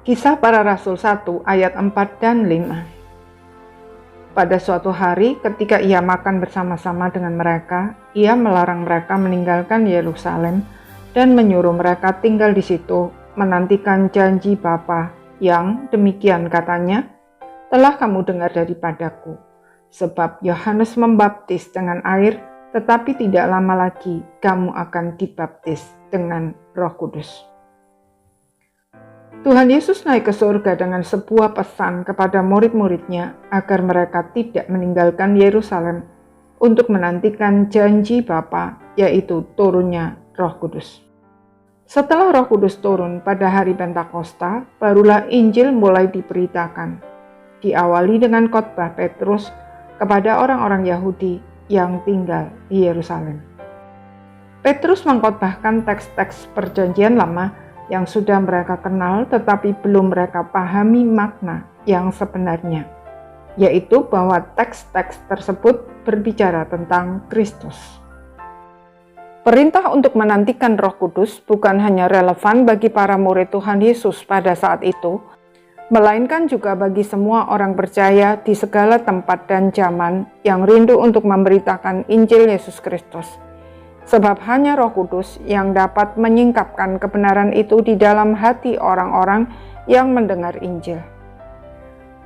Kisah Para Rasul 1 ayat 4 dan 5. Pada suatu hari ketika ia makan bersama-sama dengan mereka, ia melarang mereka meninggalkan Yerusalem dan menyuruh mereka tinggal di situ menantikan janji Bapa yang demikian katanya, telah kamu dengar daripadaku. Sebab Yohanes membaptis dengan air, tetapi tidak lama lagi kamu akan dibaptis dengan Roh Kudus. Tuhan Yesus naik ke surga dengan sebuah pesan kepada murid-muridnya agar mereka tidak meninggalkan Yerusalem untuk menantikan janji Bapa, yaitu turunnya Roh Kudus. Setelah Roh Kudus turun pada hari Pentakosta, barulah Injil mulai diberitakan. Diawali dengan khotbah Petrus kepada orang-orang Yahudi yang tinggal di Yerusalem. Petrus mengkhotbahkan teks-teks Perjanjian Lama yang sudah mereka kenal tetapi belum mereka pahami makna yang sebenarnya, yaitu bahwa teks-teks tersebut berbicara tentang Kristus. Perintah untuk menantikan Roh Kudus bukan hanya relevan bagi para murid Tuhan Yesus pada saat itu, melainkan juga bagi semua orang percaya di segala tempat dan zaman yang rindu untuk memberitakan Injil Yesus Kristus. Sebab hanya Roh Kudus yang dapat menyingkapkan kebenaran itu di dalam hati orang-orang yang mendengar Injil.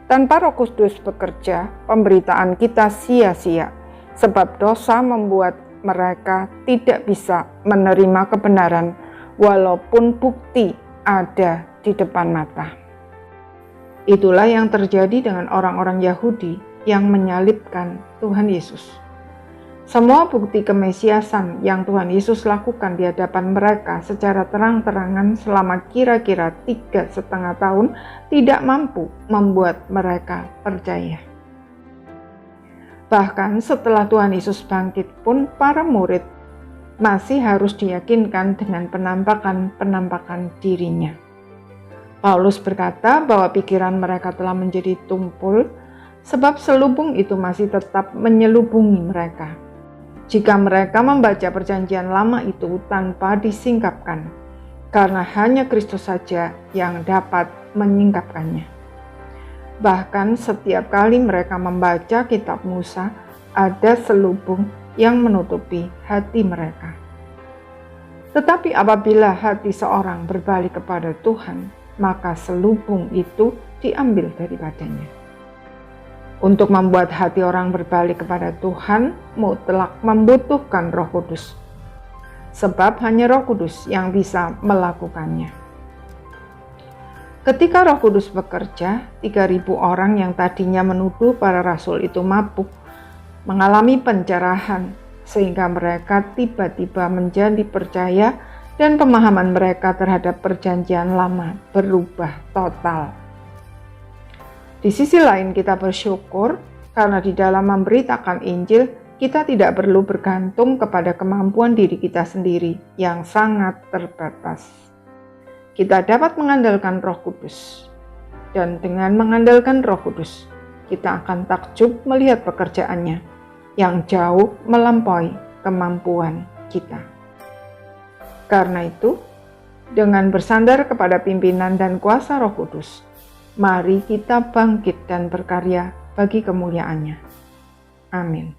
Tanpa Roh Kudus bekerja, pemberitaan kita sia-sia, sebab dosa membuat mereka tidak bisa menerima kebenaran walaupun bukti ada di depan mata. Itulah yang terjadi dengan orang-orang Yahudi yang menyalibkan Tuhan Yesus. Semua bukti kemesiasan yang Tuhan Yesus lakukan di hadapan mereka secara terang-terangan selama kira-kira 3,5 tahun tidak mampu membuat mereka percaya. Bahkan setelah Tuhan Yesus bangkit pun para murid masih harus diyakinkan dengan penampakan dirinya. Paulus berkata bahwa pikiran mereka telah menjadi tumpul sebab selubung itu masih tetap menyelubungi mereka. Jika mereka membaca Perjanjian Lama itu tanpa disingkapkan, karena hanya Kristus saja yang dapat menyingkapkannya. Bahkan setiap kali mereka membaca kitab Musa, ada selubung yang menutupi hati mereka. Tetapi apabila hati seorang berbalik kepada Tuhan, maka selubung itu diambil daripadanya. Untuk membuat hati orang berbalik kepada Tuhan, mutlak membutuhkan Roh Kudus. Sebab hanya Roh Kudus yang bisa melakukannya. Ketika Roh Kudus bekerja, 3.000 orang yang tadinya menuduh para rasul itu mabuk, mengalami pencerahan, sehingga mereka tiba-tiba menjadi percaya dan pemahaman mereka terhadap Perjanjian Lama berubah total. Di sisi lain kita bersyukur karena di dalam memberitakan Injil kita tidak perlu bergantung kepada kemampuan diri kita sendiri yang sangat terbatas. Kita dapat mengandalkan Roh Kudus. Dan dengan mengandalkan Roh Kudus, kita akan takjub melihat pekerjaannya yang jauh melampaui kemampuan kita. Karena itu, dengan bersandar kepada pimpinan dan kuasa Roh Kudus, mari kita bangkit dan berkarya bagi kemuliaan-Nya. Amin.